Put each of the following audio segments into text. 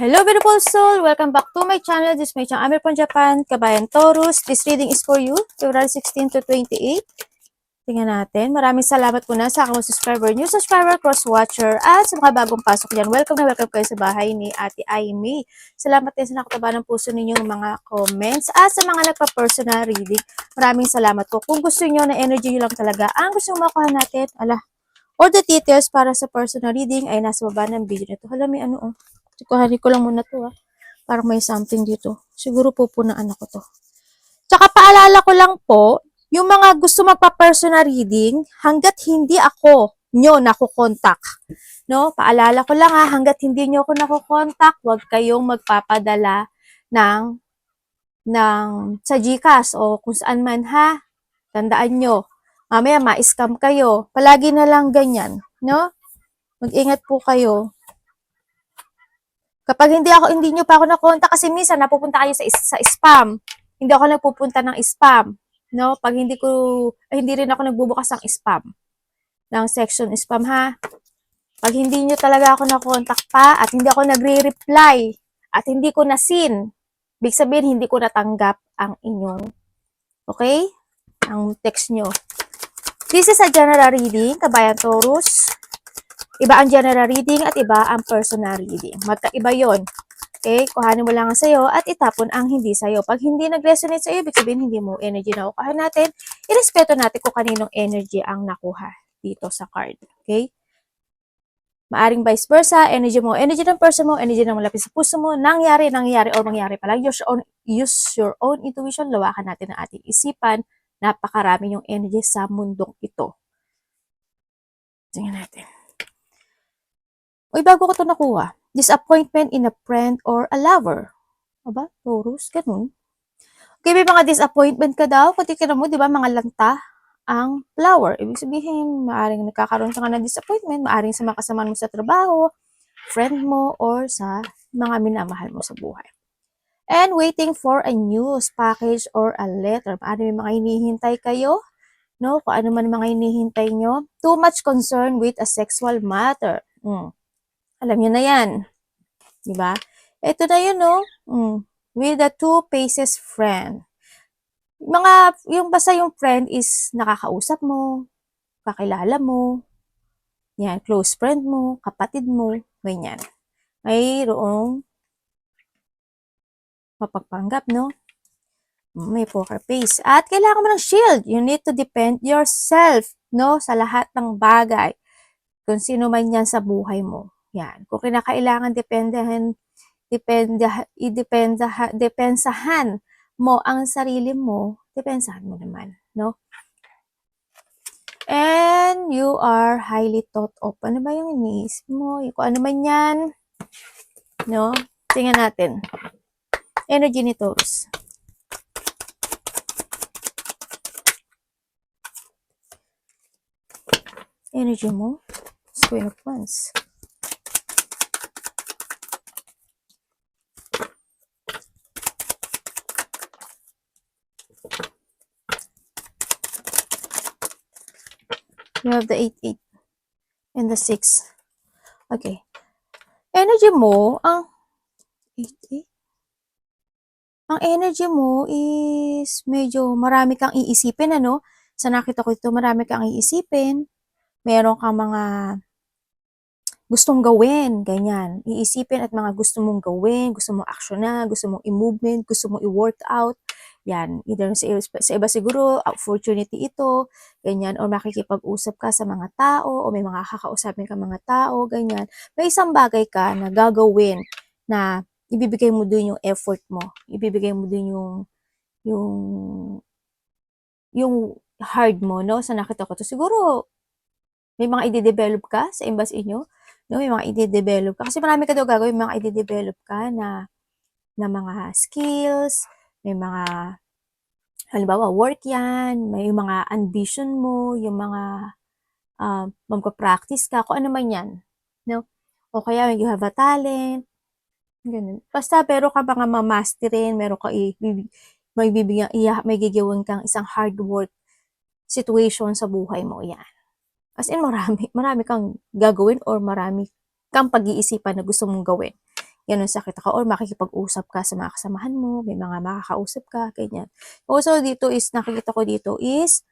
Hello beautiful soul! Welcome back to my channel. This is my channel, Amir from Japan, Kabayan Taurus. This reading is for you, February 16 to 28. Tingnan natin. Maraming salamat po na sa aking subscriber, new subscriber, cross-watcher, at sa mga bagong pasok dyan. Welcome na welcome kayo sa bahay ni Ate Aimee. Salamat din sa nakataba ng puso ninyong mga comments at sa mga nagpa-personal reading. Maraming salamat po. Kung gusto niyo na energy lang talaga, ang gusto makuha natin, all the details para sa personal reading ay nasa baba ng video nito. Hala, may ano oh. Kuhanin ko lang muna to Parang may something dito. Siguro pupunaan ako to. Tsaka paalala ko lang po, yung mga gusto magpa-personal reading, hanggat hindi ako nyo nakukontak. No? Paalala ko lang hanggat hindi nyo ako nakukontak, huwag kayong magpapadala ng sa GCash o kung saan man Tandaan nyo. Mamaya ma-scam kayo. Palagi na lang ganyan. No? Mag-ingat po kayo. Kapag hindi nyo pa ako nakontak kasi minsan napupunta kayo sa spam. Hindi ako nagpupunta ng spam, no? Pag hindi rin ako nagbubukas ng spam. Ng section spam Pag hindi nyo talaga ako nakontak pa at hindi ako nagre-reply at hindi ko na-seen, big sabihin hindi ko natanggap ang inyong, okay? Ang text nyo. This is a general reading, Kabayan Taurus. Iba ang general reading at iba ang personal reading. Magkaiba yon. Okay? Kuhanin mo lang ang sayo at itapon ang hindi sayo. Pag hindi nag-resonate sa'yo, ibig sabihin hindi mo energy na kukuha natin. Irespeto natin kung kaninong energy ang nakuha dito sa card. Okay? Maaring vice versa, energy mo, energy ng person mo, energy ng malapit sa puso mo, nangyari o mangyari pa lang. Use your own intuition, lawakan natin ang ating isipan. Napakarami yung energy sa mundong ito. Tingnan natin. Uy, bago ko ito nakuha. Disappointment in a friend or a lover. Aba, Taurus, ganun. Okay, may mga disappointment ka daw. Kung tingnan mo, di ba, mga lanta ang flower. Ibig sabihin, maaring nagkakaroon ka ng disappointment, maaring sa mga kasama mo sa trabaho, friend mo, or sa mga minamahal mo sa buhay. And waiting for a news, package, or a letter. Maaring may mga hinihintay kayo, no? Kung ano man mga hinihintay nyo. Too much concern with a sexual matter. Alam nyo na yan. Diba? Ito na yun, no? With the two faces friend. Basta yung friend is nakakausap mo, kakilala mo, yan, close friend mo, kapatid mo, ganyan. Mayroong mapagpanggap, no? May poker face. At kailangan mo ng shield. You need to defend yourself, no? Sa lahat ng bagay. Kung sino man yan sa buhay mo. Yan. Kung kinakailangan depensahan mo ang sarili mo, depensahan mo naman, no? And you are highly thought of. Ano ba yung iniisip mo? Kung ano man yan, no? Tingnan natin. Energy ni Taurus. Energy mo? Queen of Wands. You have the 8-8 and the 6. Okay. Energy mo, ang 8-8. Ang energy mo is medyo marami kang iisipin, ano? Sa nakita ko ito, marami kang iisipin. Meron kang mga gustong gawin, ganyan. Iisipin at mga gusto mong gawin, gusto mong aksyonan, gusto mong i-movement, gusto mong i-workout. Yan, either sa iba siguro, opportunity ito, ganyan, o makikipag-usap ka sa mga tao, o may mga kakausapin ka mga tao, ganyan. May isang bagay ka na gagawin na ibibigay mo dun yung effort mo, ibibigay mo dun yung hard mo, no? Sa nakita ko to, siguro, may mga i-develop ka sa imbas inyo, no? May mga i-develop ka, kasi marami ka daw gagawin, mga i-develop ka na mga skills, may mga, halimbawa, work yan, may mga ambition mo, yung mga magpa-practice ka, kung ano man yan, no? O kaya, you have a talent, ganun. Basta, pero ka mga mamasterin, meron ka may gigawin kang isang hard work situation sa buhay mo, yan. As in, marami kang gagawin or marami kang pag-iisipan na gusto mong gawin. ganun sakit ka, or makikipag-usap ka sa mga kasamahan mo, may mga makakausap ka, ganyan. Also, dito is, nakikita ko dito is,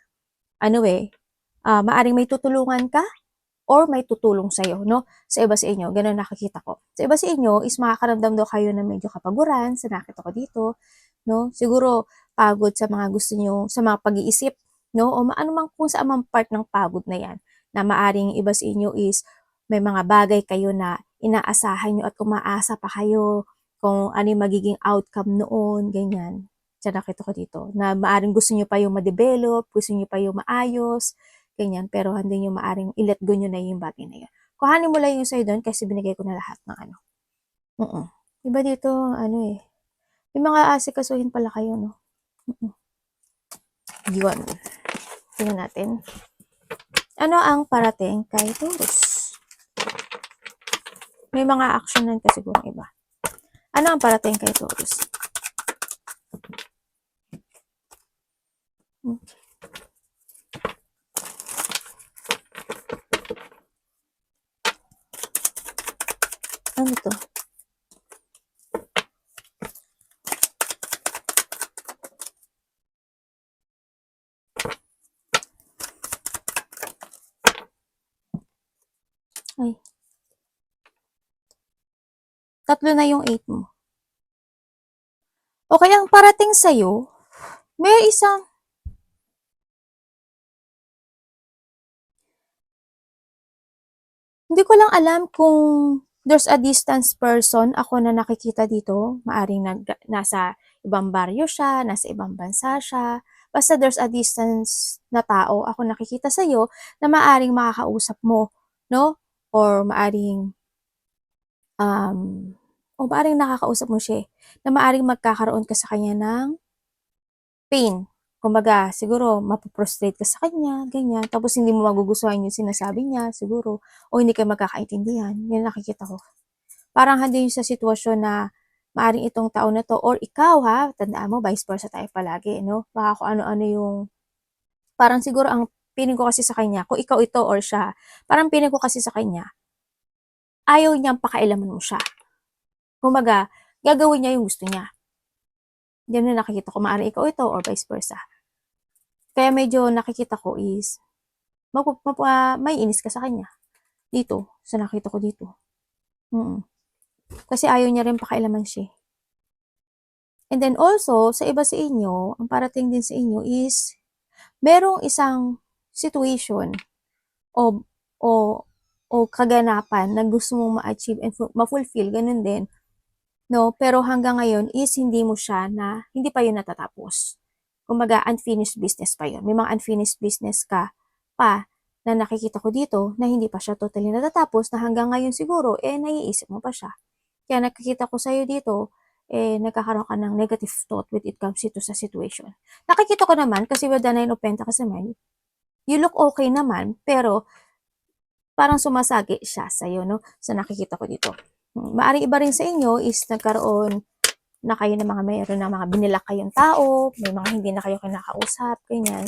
maaring may tutulungan ka, or may tutulong sa'yo, no? Sa iba sa inyo, ganun nakikita ko. Sa iba sa inyo is makakaramdam daw kayo ng medyo kapaguran, sa nakita ko dito, no? Siguro, pagod sa mga gusto nyo, sa mga pag-iisip, no? O ano man kung saan man part ng pagod na yan, na maaring iba sa inyo is, may mga bagay kayo na inaasahan nyo at umaasa pa kayo kung ano yung magiging outcome noon, ganyan. Sa nakita ko dito, na maaring gusto nyo pa yung ma-develop, gusto nyo pa yung maayos, ganyan, pero hindi nyo maaring i-let go nyo na yung bagay na yun. Kuhanin mo lang yung sa'yo doon kasi binigay ko na lahat ng ano. Diba dito, may mga asikasuhin pala kayo, no? Yun. Tingnan natin. Ano ang parating kay Taurus? May mga action nan kasi siguro iba. Ano ang parating kay Taurus? Ano to? Ay. Tatlo na yung 8 mo. Okay, ang parating sa'yo, may isang hindi ko lang alam kung there's a distance person ako na nakikita dito. Maaring nasa ibang baryo siya, nasa ibang bansa siya. Basta there's a distance na tao ako nakikita sa'yo na maaring makakausap mo, no? Or maaring, maaring nakakausap mo siya, na maaring magkakaroon ka sa kanya ng pain. Kumbaga, siguro, mapoprostrate ka sa kanya, ganyan. Tapos, hindi mo magugustuhan yung sinasabi niya, siguro. O hindi kayo magkakaintindihan. Yan nakikita ko. Parang hindi yung sa sitwasyon na maaring itong taon na to, or ikaw ha, tandaan mo, vice versa tayo palagi, no? Baka kung ano-ano yung, parang siguro ang piling ko kasi sa kanya, kung ikaw ito or siya, parang piling ko kasi sa kanya, ayaw niyang pakailaman mo siya. Kumbaga, gagawin niya yung gusto niya. Yan na nakikita ko, maaari ikaw ito or vice versa. Kaya medyo nakikita ko is, may inis ka sa kanya. Dito, sa nakita ko dito. Kasi ayaw niya rin pakailaman siya. And then also, sa iba sa inyo, ang parating din sa inyo is, merong isang situation o, o, o kaganapan na gusto mong ma-achieve and ma-fulfill, ganun din. No, pero hanggang ngayon is hindi pa yun natatapos. Kumbaga, unfinished business pa yun. May mga unfinished business ka pa na nakikita ko dito na hindi pa siya totally natatapos, na hanggang ngayon siguro, naiisip mo pa siya. Kaya nakikita ko sa'yo dito, nagkakaroon ka ng negative thought when it comes to sa situation. Nakikita ko naman, kasi with the 9 of Pentacles naman, you look okay naman, pero parang sumasagi siya sa'yo, no? So, nakikita ko dito. Maaring iba rin sa inyo is nagkaroon na kayo ng mayroon ng mga binilak kayong tao, may mga hindi na kayo kinakausap, ganyan.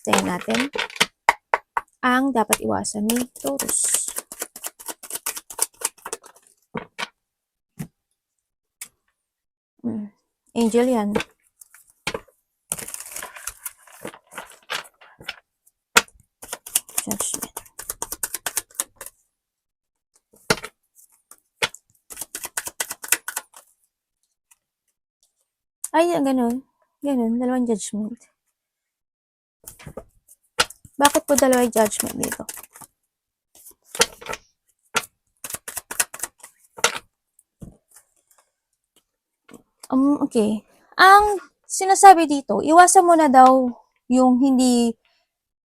Tingnan natin ang dapat iwasan ni Taurus. Angel yan. Judgment. Ay, ganun. Ganun, dalawang judgment. Bakit po dalawang judgment dito? Okay. Ang sinasabi dito, iwasan mo na daw yung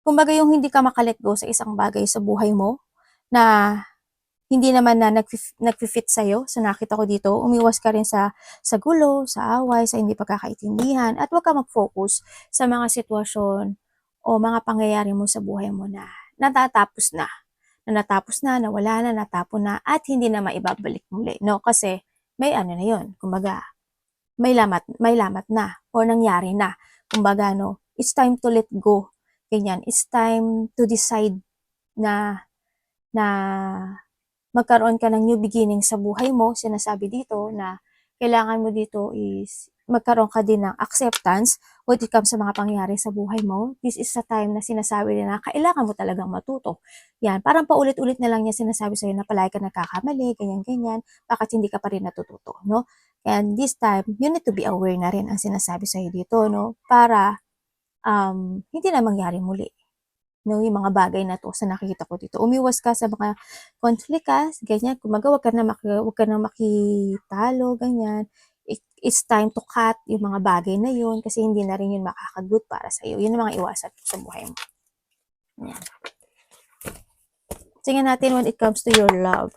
kumbaga yung hindi ka makalet go sa isang bagay sa buhay mo na hindi naman na nag-fit sa'yo. So, nakita ko dito, umiwas ka rin sa gulo, sa away, sa hindi pagkakaintindihan, at huwag ka mag-focus sa mga sitwasyon o mga pangyayari mo sa buhay mo na natapos na, nawala na, natapon na, at hindi na maibabalik muli, no? Kasi, may na yun. Kumbaga, may lamat na, or nangyari na. Kumbaga, no, it's time to let go. Ganyan, it's time to decide na magkaroon ka ng new beginning sa buhay mo. Sinasabi dito na kailangan mo dito is magkaroon ka din ng acceptance when it comes sa mga pangyayari sa buhay mo. This is a time na sinasabi na kailangan mo talagang matuto. Yan, parang paulit-ulit na lang niya sinasabi sa'yo na palagi ka nagkakamali, ganyan-ganyan, bakit hindi ka pa rin natututo, no? And this time, you need to be aware na rin ang sinasabi sa'yo dito, no? Para hindi na mangyari muli. No, yung mga bagay na to sa nakikita ko dito. Umiwas ka sa mga konflikas, ganyan. Kumaga, wag ka na makitalo, ganyan. It's time to cut yung mga bagay na yun kasi hindi na rin yun makakagood para sa iyo. Yun ang mga iwasan sa buhay mo. Yan. Tingnan natin when it comes to your love.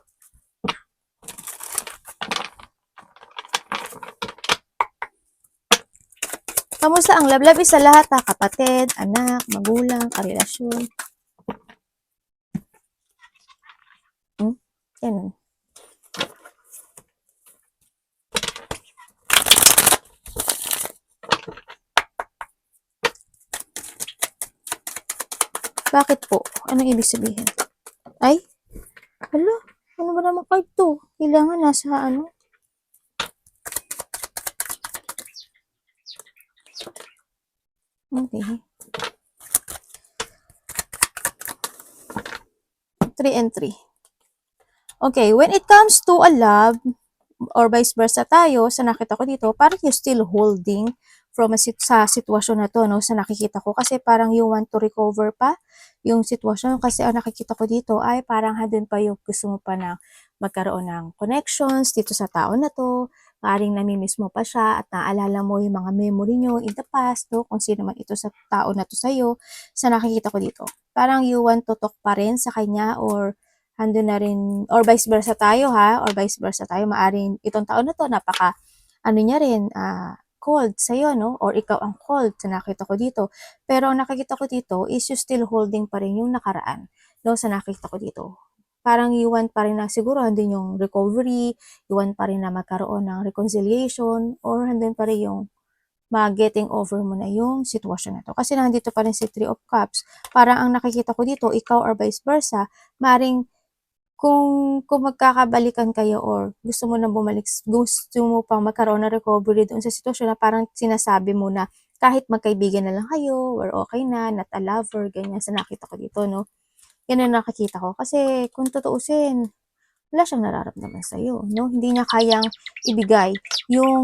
Kamusta ang love? Love is sa lahat ha, kapatid, anak, magulang, karelasyon. Yan. Bakit po? Anong ibig sabihin? Ay? Hala? Ano ba naman card to? Kailangan nasa ano? Okay. 3 and 3. Okay, when it comes to a love, or vice versa tayo, sa nakita ko dito, parang you're still holding from sa sitwasyon na to, no, sa nakikita ko. Kasi parang you want to recover pa yung sitwasyon. Kasi ang nakikita ko dito ay parang handun pa yung gusto mo pa na magkaroon ng connections dito sa tao na to. Maring namimiss mo pa siya at naalala mo yung mga memory nyo in the past, no, kung sino man ito sa tao na to sa'yo. Sa nakikita ko dito, parang you want to talk pa rin sa kanya or andun na rin, or vice versa tayo ha, or vice versa tayo, maaring itong taon na to, napaka, ano niya rin, cold sa'yo, no? Or ikaw ang cold, sa nakita ko dito. Pero ang nakikita ko dito is you still holding pa rin yung nakaraan, no? Sa nakita ko dito. Parang you want pa rin na siguro andun yung recovery, you want pa rin na magkaroon ng reconciliation, or andun pa rin yung getting over mo na yung sitwasyon na to. Kasi nandito pa rin si 3 of Cups. Parang ang nakikita ko dito, ikaw or vice versa, maring kung magkakabalikan kayo or gusto mo na bumalik, gusto mo pang magkaroon ng recovery doon sa sitwasyon na parang sinasabi mo na kahit magkaibigan na lang kayo or okay na, not a lover, ganyan sa nakita ko dito, no? Yan ang nakikita ko. Kasi kung tutuusin, wala siyang nararamdaman sa'yo, no? Hindi niya kayang ibigay yung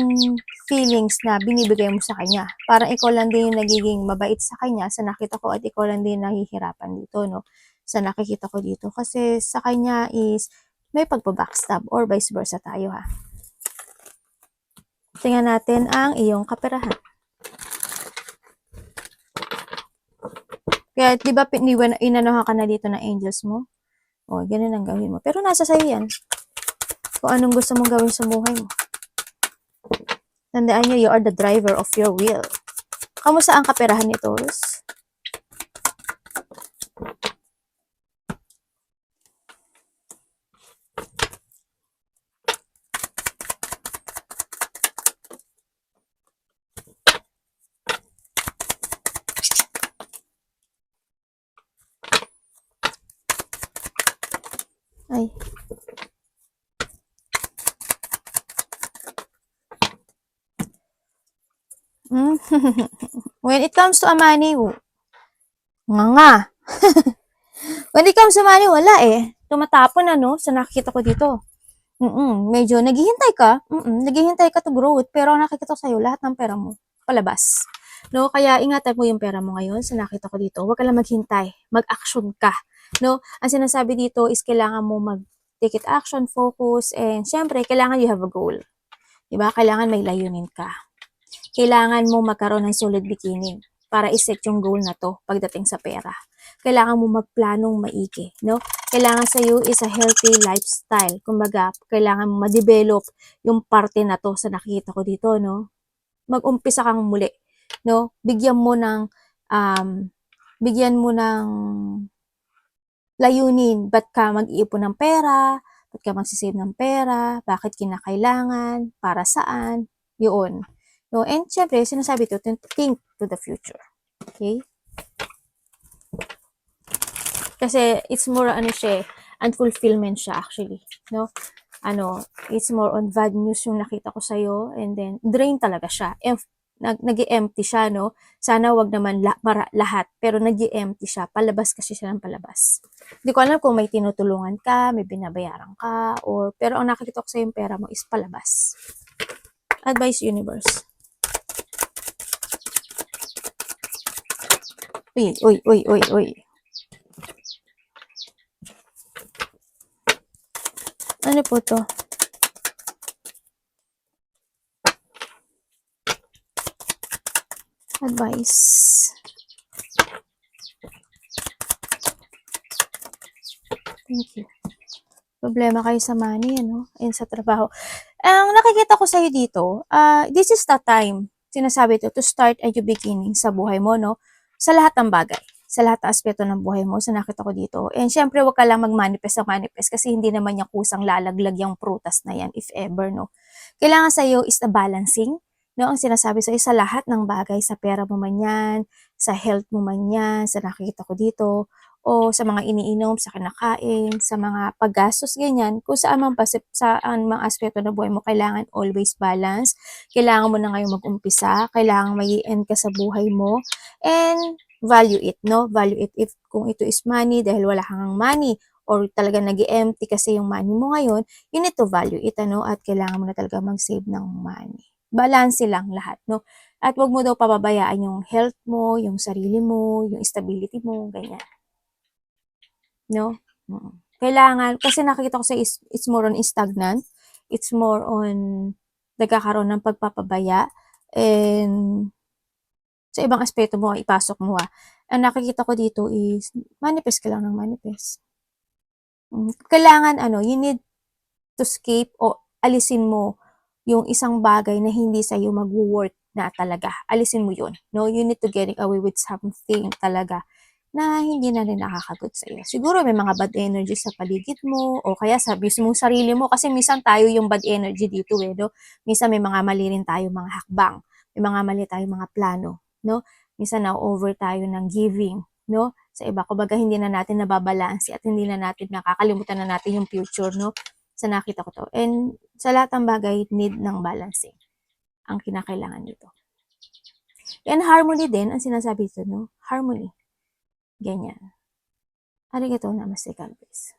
feelings na binibigay mo sa kanya. Parang ikaw lang din yung nagiging mabait sa kanya sa nakita ko at ikaw lang din nahihirapan dito, no? Sa nakikita ko dito. Kasi sa kanya is may pagpa-backstab or vice versa tayo, ha? Tingnan natin ang iyong kaperahan. Kaya, di ba, inanohan ka na dito ng angels mo? O, ganun ang gawin mo. Pero nasa sa'yo yan. Kung anong gusto mong gawin sa buhay mo. Tandaan nyo, you are the driver of your will. Kamusta ang kaperahan ni Taurus? Ay. When it comes to money, nga. When it comes to money, wala eh. Tumatapon na, no? Sa nakikita ko dito. Medyo naghihintay ka. Naghihintay ka to growth. Pero nakikita ko sa'yo, lahat ng pera mo, palabas. No? Kaya ingatan mo yung pera mo ngayon. Sa nakita ko dito, huwag ka lang maghintay. Mag-action ka. No? Ang sinasabi dito is kailangan mo take it action, focus, and syempre, kailangan you have a goal. Diba? Kailangan may layunin ka. Kailangan mo magkaroon ng solid beginning para iset yung goal na to pagdating sa pera. Kailangan mo magplanong maigi, no? Kailangan sa iyo is a healthy lifestyle. Kumbaga, kailangan mo ma-develop yung parte na to sa nakikita ko dito, no? Mag-umpisa kang muli, no? Bigyan mo ng layunin. Ba't ka mag-iipon ng pera? Ba't ka magsisave ng pera? Bakit kinakailangan? Para saan? Yun. No, and syempre, sinasabi to, think to the future. Okay? Kasi it's more, unfulfillment siya actually, no? It's more on bad news yung nakita ko sa'yo, and then drain talaga siya. Nag-empty siya, no? Sana wag naman lahat, pero nag-empty siya. Palabas kasi siya ng palabas. Hindi ko alam kung may tinutulungan ka, may binabayaran ka, pero ang nakikita ko sa'yo yung pera mo is palabas. Advice Universe. Uy. Ano po to? Advice. Thank you. Problema kayo sa money, and sa trabaho. Ang nakikita ko sa'yo dito, this is the time, sinasabi to start a new beginning sa buhay mo, no? Sa lahat ng bagay, sa lahat ng aspeto ng buhay mo, sa nakita ko dito. And syempre, wag ka lang mag-manifest kasi hindi naman yung kusang lalaglag yung prutas na yan, if ever, no? Kailangan sa'yo is the balancing, no? Ang sinasabi sa'yo sa lahat ng bagay, sa pera mo man yan, sa health mo man yan, sa nakikita ko dito, o sa mga iniinom, sa kinakain, sa mga paggastos, ganyan, kung saan mang aspeto ng buhay mo, kailangan always balance. Kailangan mo na ngayon mag-umpisa, kailangan may end ka sa buhay mo, and value it, no? Value it if kung ito is money, dahil wala kang money, or talaga nag-empty kasi yung money mo ngayon, you need to value it, at kailangan mo na talaga mag-save ng money. Balance lang lahat, no? At wag mo daw pababayaan yung health mo, yung sarili mo, yung stability mo, ganyan. No? Kailangan, kasi nakikita ko sa it's more on stagnant, it's more on nagkakaroon ng pagpapabaya, and sa ibang aspeto mo, ipasok mo Ang nakikita ko dito is, manifest ka lang ng manifest. Kailangan, you need to escape o alisin mo yung isang bagay na hindi sa'yo mag-work na talaga. Alisin mo yun. No? You need to get away with something talaga na hindi na rin nakakagood sa iyo. Siguro may mga bad energy sa paligid mo, o kaya sa mismong sarili mo, kasi minsan tayo yung bad energy dito no? Minsan may mga mali rin tayo mga hakbang, may mga mali tayo mga plano, no? Minsan na-over tayo ng giving, no? Sa iba, kumbaga hindi na natin nababalanse at hindi na natin nakakalimutan na natin yung future, no? Sa nakita ko to. And sa lahat ng bagay, need ng balancing ang kinakailangan dito. And harmony din, ang sinasabi dito, no? Harmony. Ganyan. Arigatou namaste, God bless.